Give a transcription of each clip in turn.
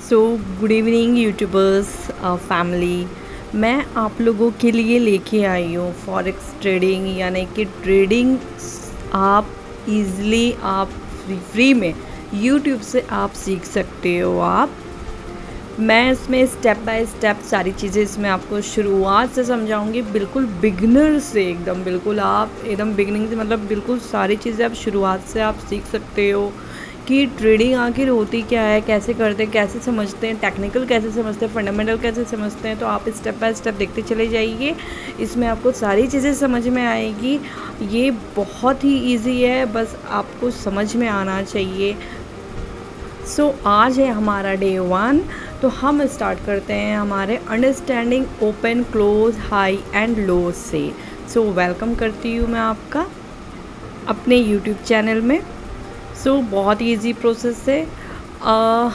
So good evening YouTubers family. मैं आप लोगों के लिए लेके आई हूँ फॉरेक्स ट्रेडिंग, यानी कि ट्रेडिंग आप इजीली आप फ्री में यूट्यूब से आप सीख सकते हो। मैं इसमें स्टेप बाय स्टेप सारी चीज़ें इसमें आपको शुरुआत से समझाऊंगी, बिल्कुल बिगनर से एकदम बिल्कुल आप एकदम बिगनिंग से, मतलब बिल्कुल सारी चीज़ें आप शुरुआत से आप सीख सकते हो कि ट्रेडिंग आखिर होती क्या है, कैसे करते हैं, कैसे समझते हैं, टेक्निकल कैसे समझते हैं, फंडामेंटल कैसे समझते हैं। तो आप स्टेप बाय स्टेप देखते चले जाइए, इसमें आपको सारी चीज़ें समझ में आएगी। ये बहुत ही इजी है, बस आपको समझ में आना चाहिए। आज है हमारा डे 1, तो हम स्टार्ट करते हैं हमारे understanding open close high and low से। वेलकम करती हूँ मैं आपका अपने यूट्यूब चैनल में। बहुत ही ईजी प्रोसेस है।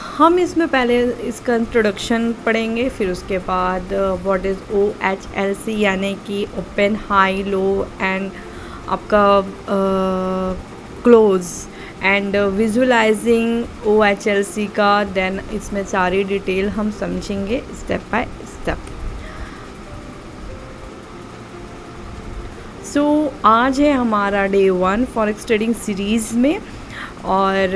हम इसमें पहले इसका इंट्रोडक्शन पढ़ेंगे, फिर उसके बाद व्हाट इज़ OHLC यानी कि ओपन हाई लो एंड आपका क्लोज एंड विजुअलाइजिंग OHLC का। देन इसमें सारी डिटेल हम समझेंगे स्टेप बाय स्टेप। आज है हमारा डे 1 फॉरेक्स ट्रेडिंग सीरीज़ में, और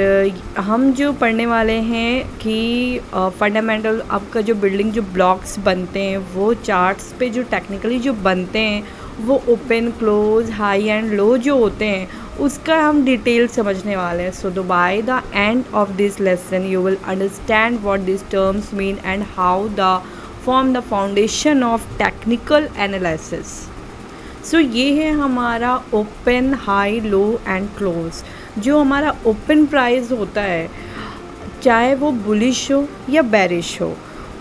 हम जो पढ़ने वाले हैं कि फंडामेंटल आपका जो बिल्डिंग जो ब्लॉक्स बनते हैं वो चार्ट्स पे जो टेक्निकली जो बनते हैं वो open close high and low जो होते हैं उसका हम डिटेल समझने वाले हैं। By the end of this lesson you will understand what this terms mean and how the form the foundation of technical analysis. ये है हमारा open high low and close. जो हमारा ओपन प्राइस होता है, चाहे वो बुलिश हो या बेरिश हो,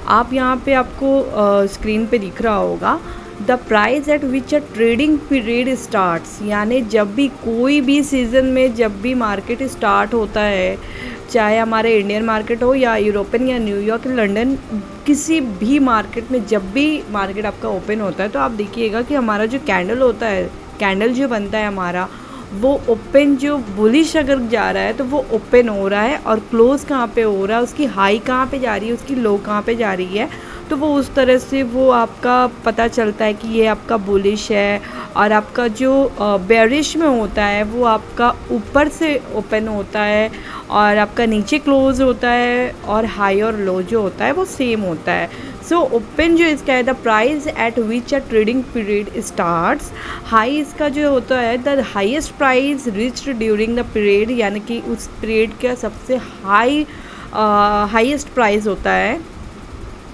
आप यहाँ पे आपको स्क्रीन पे दिख रहा होगा the price at which a trading period starts, यानी जब भी कोई भी सीज़न में जब भी मार्केट स्टार्ट होता है, चाहे हमारे इंडियन मार्केट हो या यूरोपियन या न्यूयॉर्क लंदन, किसी भी मार्केट में जब भी मार्केट आपका ओपन होता है तो आप देखिएगा कि हमारा जो कैंडल होता है, कैंडल जो बनता है हमारा, वो ओपन जो बुलिश अगर जा रहा है तो वो ओपन हो रहा है, और क्लोज़ कहाँ पे हो रहा है, उसकी हाई कहाँ पे जा रही है, उसकी लो कहाँ पे जा रही है, तो वो उस तरह से वो आपका पता चलता है कि ये आपका बुलिश है। और आपका जो बेरिश में होता है वो आपका ऊपर से ओपन होता है और आपका नीचे क्लोज होता है, और हाई और लो जो होता है वो सेम होता है। ओपन जो इसका है the price at which a trading period starts, high इसका जो होता है the highest price reached during the period, यानी कि उस पीरियड का सबसे हाईएस्ट प्राइस होता है।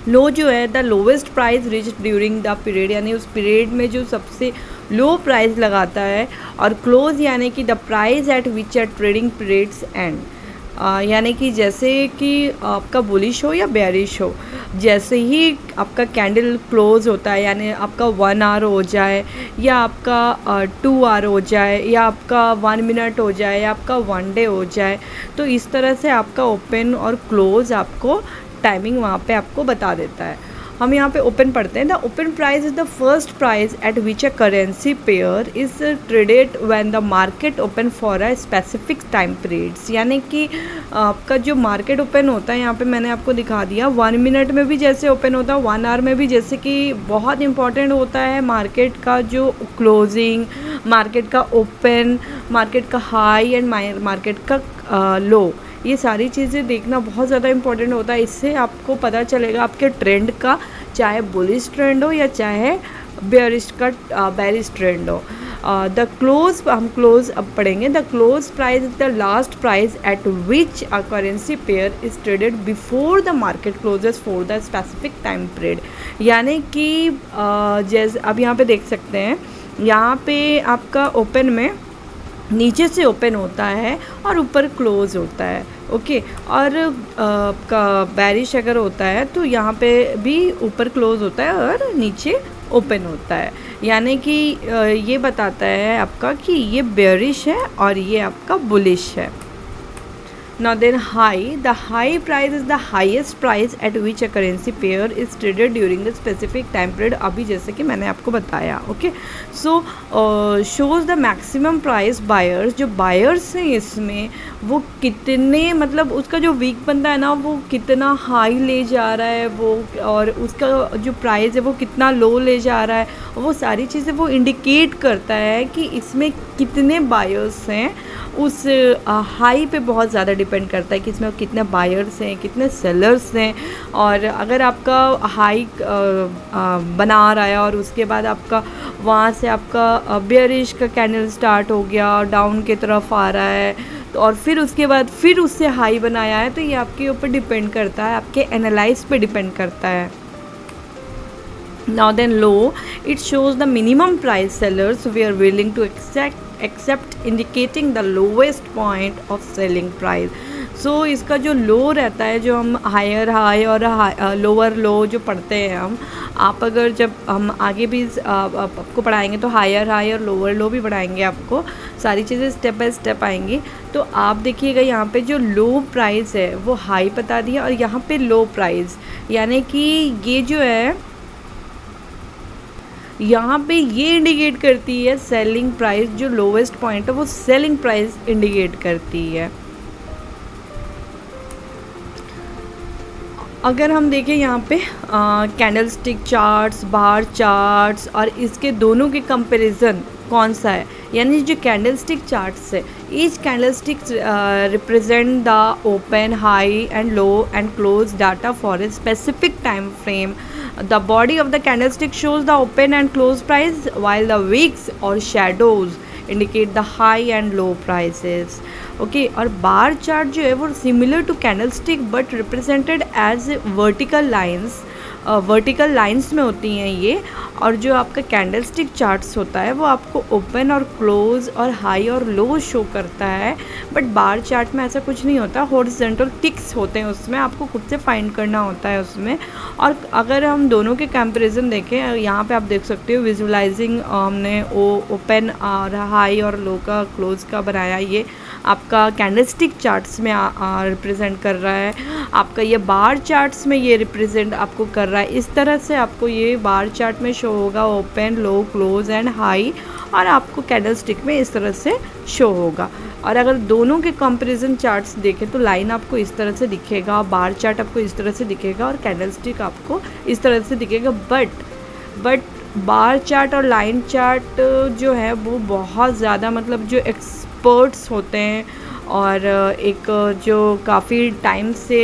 लो जो है the lowest price reached during the period, यानी उस पीरियड में जो सबसे लो प्राइस लगाता है। और क्लोज यानी कि the price at which a trading periods and, यानी कि जैसे कि आपका बुलिश हो या बेरिश हो, जैसे ही आपका कैंडल क्लोज होता है, यानी आपका 1 आवर हो जाए या आपका 2 आवर हो जाए या आपका 1 मिनट हो जाए या आपका 1 डे हो जाए, तो इस तरह से आपका ओपन और क्लोज आपको टाइमिंग वहाँ पे आपको बता देता है। हम यहाँ पे ओपन पढ़ते हैं। The open price is the first price at which a currency pair is traded when the market open for a specific time periods, यानी कि आपका जो मार्केट ओपन होता है, यहाँ पे मैंने आपको दिखा दिया 1 मिनट में भी जैसे ओपन होता है, 1 आवर में भी, जैसे कि बहुत इंपॉर्टेंट होता है मार्केट का जो क्लोजिंग, मार्केट का ओपन, मार्केट का हाई एंड मार्केट का लो। ये सारी चीज़ें देखना बहुत ज़्यादा इंपॉर्टेंट होता है। इससे आपको पता चलेगा आपके ट्रेंड का, चाहे बुलिश ट्रेंड हो या चाहे बेरिश ट्रेंड हो। द क्लोज, हम क्लोज अब पढ़ेंगे। The close price is the last price at which a currency pair is traded before the market closes for the specific time period, यानी कि जैसे अब यहाँ पे देख सकते हैं, यहाँ पे आपका ओपन में नीचे से ओपन होता है और ऊपर क्लोज होता है, ओके। और आपका बेरिश अगर होता है तो यहाँ पे भी ऊपर क्लोज होता है और नीचे ओपन होता है, यानी कि ये बताता है आपका कि ये बेरिश है और ये आपका बुलिश है। Now then high, the high price is the highest price at which a currency pair is traded during the specific time period, अभी जैसे कि मैंने आपको बताया. Okay, so shows the maximum price buyers, जो बायर्स हैं इसमें वो कितने, मतलब उसका जो वीक बनता है ना वो कितना हाई ले जा रहा है वो, और उसका जो प्राइस है वो कितना लो ले जा रहा है, वो सारी चीज़ें वो इंडिकेट करता है कि इसमें कितने बायर्स हैं. उस हाई पे बहुत ज़्यादा डिपेंड करता है कि इसमें कितने बायर्स हैं, कितने सेलर्स हैं. और अगर आपका हाई बना रहा है और उसके बाद आपका वहाँ से आपका बेयरिश का कैंडल स्टार्ट हो गया और डाउन की तरफ आ रहा है, तो और फिर उसके बाद फिर उससे हाई बनाया है, तो ये आपके ऊपर डिपेंड करता है, आपके एनालाइज पे डिपेंड करता है. Now then low, it shows the minimum price sellers were willing to accept, indicating the lowest point of selling price. So इसका जो लो रहता है, जो हम हायर हाई और लोअर लो जो पढ़ते हैं हम, आप अगर जब हम आगे भी आपको पढ़ाएंगे तो हायर हाई और लोअर लो भी पढ़ाएंगे आपको, सारी चीज़ें स्टेप बाय स्टेप आएंगी. तो आप देखिएगा यहाँ पे जो लो प्राइस है वो हाई बता दिया, और यहाँ पे लो प्राइस, यानी कि ये जो है यहाँ पे ये इंडिकेट करती है सेलिंग प्राइस, जो लोवेस्ट पॉइंट है वो सेलिंग प्राइस इंडिकेट करती है. अगर हम देखें यहाँ पे कैंडल स्टिक चार्ट्स, बार चार्ट्स, और इसके दोनों के कंपैरिजन कौन सा है, यानी जो कैंडल स्टिक चार्ट्स है, each candle stick represent the open, high and low and close data for a specific time frame. The body of the candlestick shows the open and close price, while the wicks or shadows indicate the high and low prices. Okay, और bar chart जो है वो similar to candlestick but represented as vertical lines, vertical lines में होती हैं ये. और जो आपका कैंडलस्टिक चार्ट्स होता है वो आपको ओपन और क्लोज और हाई और लो शो करता है, बट बार चार्ट में ऐसा कुछ नहीं होता, हॉरिजॉन्टल टिक्स होते हैं उसमें, आपको खुद से फाइंड करना होता है उसमें. और अगर हम दोनों के कंपैरिजन देखें, यहाँ पे आप देख सकते हो विजुअलाइजिंग हमने ओपन और हाई और लो का, क्लोज का बनाया, ये आपका कैंडलस्टिक चार्ट्स में रिप्रेजेंट कर रहा है. आपका ये बार चार्ट्स में ये रिप्रेजेंट आपको कर रहा है. इस तरह से आपको ये बार चार्ट में शो होगा open, low, close and high, और आपको कैंडलस्टिक में इस तरह से शो होगा. और अगर दोनों के कंपैरिजन चार्ट्स देखें तो लाइन आपको इस तरह से दिखेगा, बार चार्ट आपको इस तरह से दिखेगा और कैंडलस्टिक आपको इस तरह से दिखेगा. बट बार चार्ट और लाइन चार्ट जो है वो बहुत ज़्यादा, मतलब जो एक्सपर्ट्स होते हैं और एक जो काफ़ी टाइम से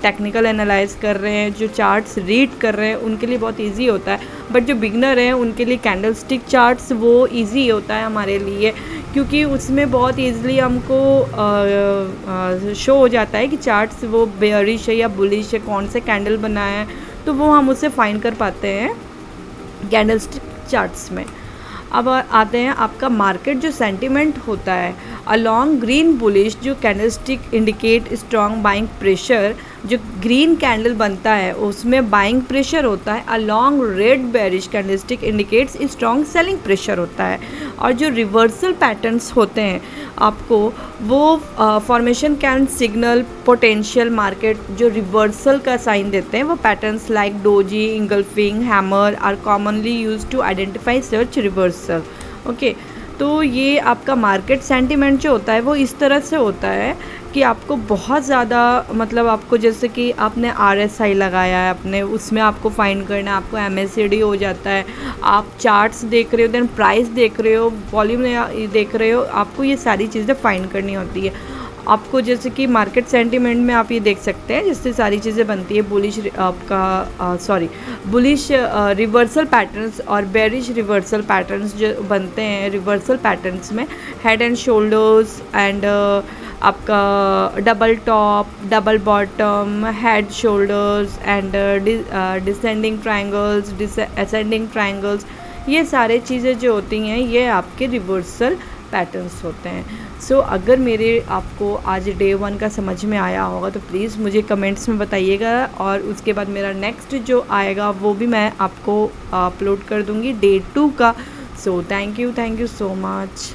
टेक्निकल एनालाइज कर रहे हैं, जो चार्ट्स रीड कर रहे हैं, उनके लिए बहुत इजी होता है. बट जो बिगनर हैं उनके लिए कैंडलस्टिक चार्ट्स वो इजी होता है हमारे लिए, क्योंकि उसमें बहुत ईजिली हमको शो हो जाता है कि चार्ट्स वो बेयरिश है या बुलिश है, कौन से कैंडल बनाया है, तो वो हम उससे फाइंड कर पाते हैं कैंडलस्टिक चार्ट्स में. अब आते हैं आपका मार्केट जो सेंटिमेंट होता है. अलॉन्ग ग्रीन बुलिश जो candlestick indicate strong buying pressure, जो ग्रीन कैंडल बनता है उसमें बाइंग प्रेशर होता है. Along red bearish candlestick indicates strong selling pressure होता है. और जो रिवर्सल पैटर्न्स होते हैं आपको, वो formation can signal potential market, जो रिवर्सल का साइन देते हैं वो patterns like doji, engulfing, hammer are commonly use to identify search reversal. Okay, तो ये आपका मार्केट सेंटिमेंट जो होता है वो इस तरह से होता है कि आपको बहुत ज़्यादा, मतलब आपको जैसे कि आपने RSI लगाया है अपने, उसमें आपको फाइंड करना है, आपको MACD हो जाता है, आप चार्ट्स देख रहे हो, देन प्राइस देख रहे हो, वॉल्यूम देख रहे हो, आपको ये सारी चीज़ें फाइंड करनी होती है. आपको जैसे कि मार्केट सेंटिमेंट में आप ये देख सकते हैं जिससे सारी चीज़ें बनती है. बुलिश रिवर्सल पैटर्न्स और बेरिश रिवर्सल पैटर्न्स जो बनते हैं रिवर्सल पैटर्न्स में, हेड एंड शोल्डर्स एंड आपका double top, double bottom, head, shoulders and descending triangles, ascending triangles, ये सारे चीज़ें जो होती हैं ये आपके रिवर्सल पैटर्न्स होते हैं. सो अगर मेरे आपको आज डे 1 का समझ में आया होगा तो प्लीज़ मुझे कमेंट्स में बताइएगा, और उसके बाद मेरा नेक्स्ट जो आएगा वो भी मैं आपको अपलोड कर दूँगी डे 2 का. So thank you so much.